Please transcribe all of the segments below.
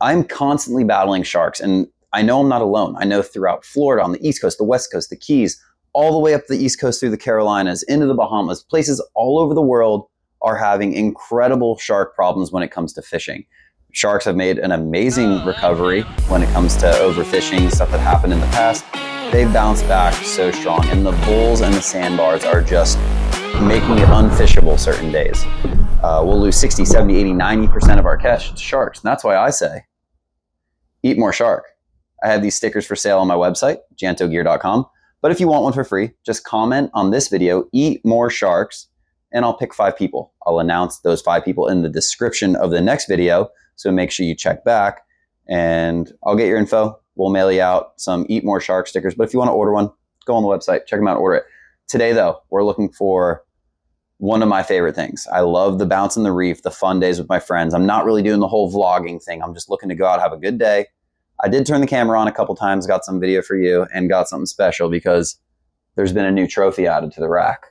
I'm constantly battling sharks, and I know I'm not alone. I know throughout Florida, on the East Coast, the West Coast, the Keys, all the way up the East Coast through the Carolinas, into the Bahamas, places all over the world are having incredible shark problems when it comes to fishing. Sharks have made an amazing recovery when it comes to overfishing, stuff that happened in the past. They've bounced back so strong, and the bulls and the sandbars are just making it unfishable certain days. We'll lose 60, 70, 80, 90% of our catch to sharks. And that's why I say, eat more shark. I have these stickers for sale on my website, jantogear.com. But if you want one for free, just comment on this video, eat more sharks, and I'll pick 5 people. I'll announce those 5 people in the description of the next video. So make sure you check back, and I'll get your info. We'll mail you out some Eat More Shark stickers. But if you want to order one, go on the website, check them out, order it. Today, though, we're looking for one of my favorite things. I love the bounce in the reef, the fun days with my friends. I'm not really doing the whole vlogging thing. I'm just looking to go out, have a good day. I did turn the camera on a couple times, got some video for you, and got something special because there's been a new trophy added to the rack.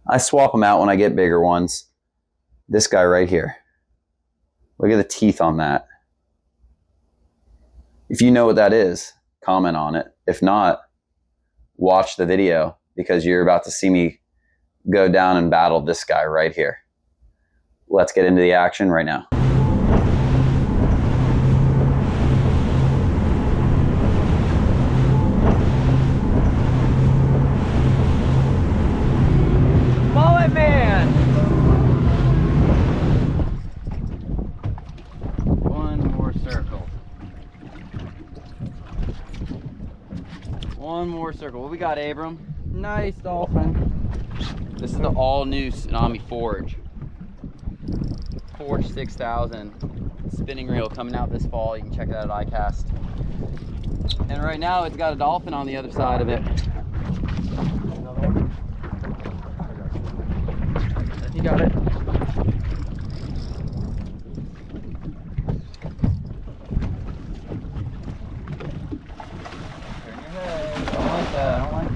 I swap them out when I get bigger ones. This guy right here. Look at the teeth on that. If you know what that is, comment on it. If not, watch the video because you're about to see me go down and battle this guy right here. Let's get into the action right now. Mullet man! One more circle. One more circle. What we got, Abram? Nice dolphin. This is the all-new Tsunami Forged. Forged 6000 spinning reel coming out this fall. You can check it out at iCast. And right now it's got a dolphin on the other side of it. You got it. Turn your head. I don't like that. I don't like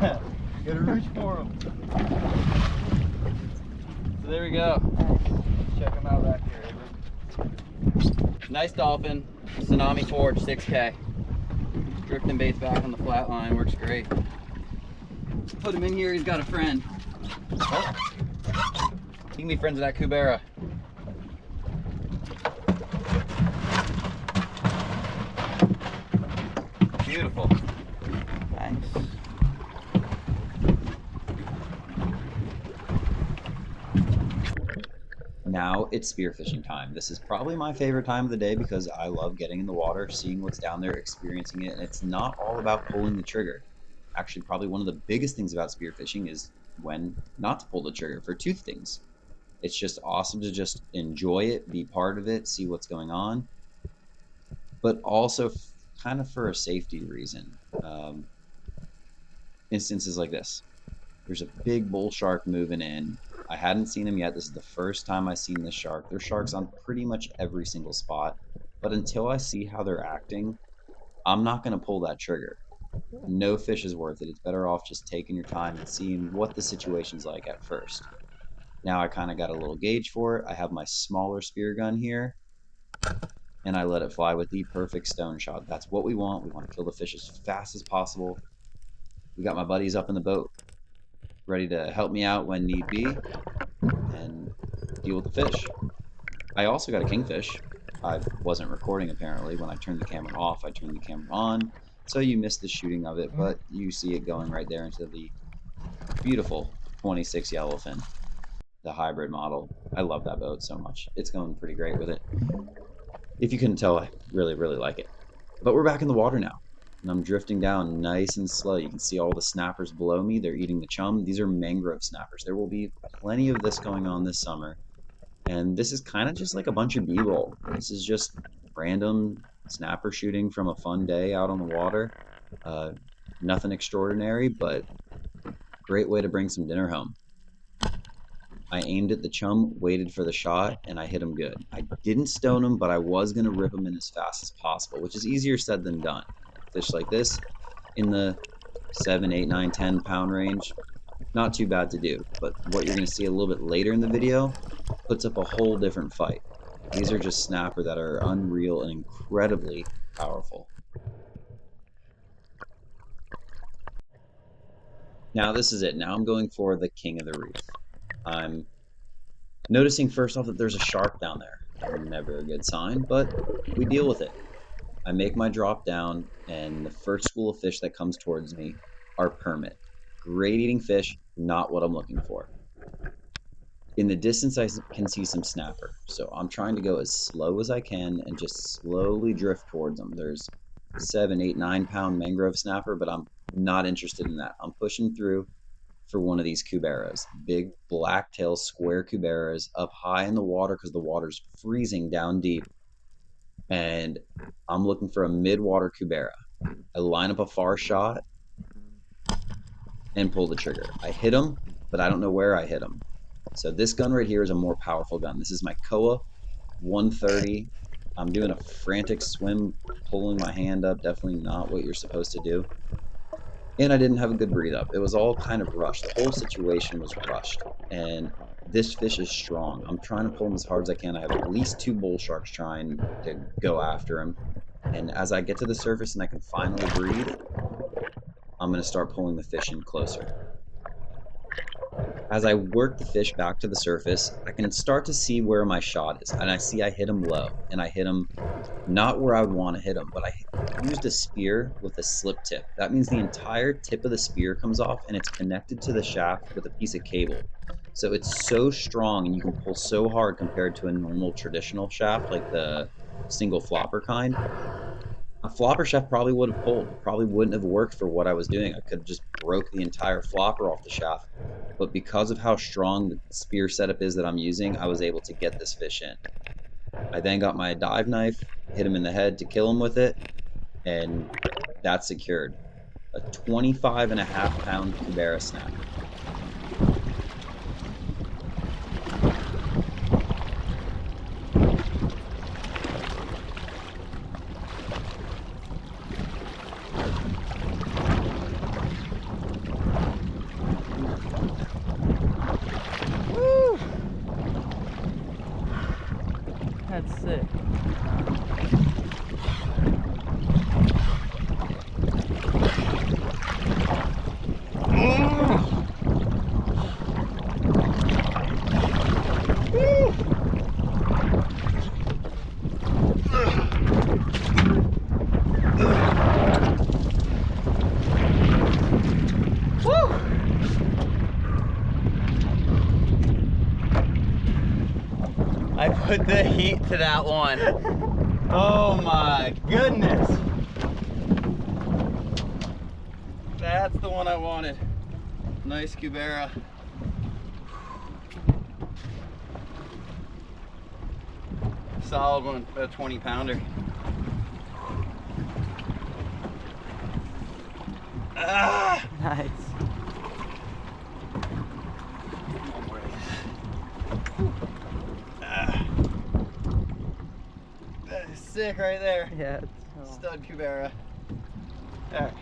that. Gotta reach for him. So there we go. Nice. Check him out back here, Abram. Nice dolphin. Tsunami Forged 6K. Drifting baits back on the flat line. Works great. Put him in here. He's got a friend. Oh. He can be friends with that Kubera. Beautiful. Nice. Now it's spearfishing time. This is probably my favorite time of the day because I love getting in the water, seeing what's down there, experiencing it, and it's not all about pulling the trigger. Actually, probably one of the biggest things about spearfishing is when not to pull the trigger for 2 things. It's just awesome to just enjoy it, be part of it, see what's going on, but also kind of for a safety reason. Instances like this. There's a big bull shark moving in. I hadn't seen him yet. This is the first time I've seen this shark. There's sharks on pretty much every single spot, but until I see how they're acting, I'm not going to pull that trigger. No fish is worth it. It's better off just taking your time and seeing what the situation's like at first. Now I kind of got a little gauge for it. I have my smaller spear gun here, and I let it fly with the perfect stone shot. That's what we want. We want to kill the fish as fast as possible. We got my buddies up in the boat, ready to help me out when need be, and deal with the fish. I also got a kingfish. I wasn't recording apparently. When I turned the camera off, I turned the camera on. So you missed the shooting of it, but you see it going right there into the beautiful 26 yellowfin, the hybrid model. I love that boat so much. It's going pretty great with it. If you couldn't tell, I really, really like it. But we're back in the water now, and I'm drifting down nice and slow. You can see all the snappers below me. They're eating the chum. These are mangrove snappers. There will be plenty of this going on this summer. And this is kind of just like a bunch of B-roll. This is just random snapper shooting from a fun day out on the water. Nothing extraordinary, but great way to bring some dinner home. I aimed at the chum, waited for the shot, and I hit him good. I didn't stone him, but I was going to rip him in as fast as possible, which is easier said than done. Fish like this, in the 7, 8, 9, 10 pound range, Not too bad to do, but what you're going to see a little bit later in the video puts up a whole different fight. These are just snapper that are unreal and incredibly powerful. Now this is it. Now I'm going for the king of the reef. I'm noticing first off that there's a shark down there. Never a good sign, but we deal with it. I make my drop down, and the first school of fish that comes towards me are permit. Great eating fish, not what I'm looking for. In the distance, I can see some snapper, so I'm trying to go as slow as I can and just slowly drift towards them. There's 7, 8, 9 pound mangrove snapper, but I'm not interested in that. I'm pushing through for one of these cuberas, big blacktail square cuberas up high in the water because the water's freezing down deep. And I'm looking for a mid-water cubera. I line up a far shot and pull the trigger. I hit him, but I don't know where I hit him. So this gun right here is a more powerful gun. This is my Koa 130. I'm doing a frantic swim, pulling my hand up. Definitely not what you're supposed to do. And I didn't have a good breathe up. It was all kind of rushed. The whole situation was rushed. And this fish is strong. I'm trying to pull him as hard as I can. I have at least 2 bull sharks trying to go after him. And as I get to the surface and I can finally breathe, I'm going to start pulling the fish in closer. As I work the fish back to the surface, I can start to see where my shot is. And I see I hit him low. And I hit him not where I would want to hit him, but I used a spear with a slip tip. That means the entire tip of the spear comes off and it's connected to the shaft with a piece of cable. So it's so strong and you can pull so hard compared to a normal traditional shaft like the single flopper kind. A flopper shaft probably would have pulled. It probably wouldn't have worked for what I was doing. I could have just broke the entire flopper off the shaft. But because of how strong the spear setup is that I'm using, I was able to get this fish in. I then got my dive knife, hit him in the head to kill him with it, and that's secured. A 25.5 pound cubera snapper. Woo! That's sick. I put the heat to that one. Oh my goodness. That's the one I wanted. Nice cubera. Solid one, a 20 pounder. Ah! Nice. That is sick right there. Yeah. Stud cubera. All right.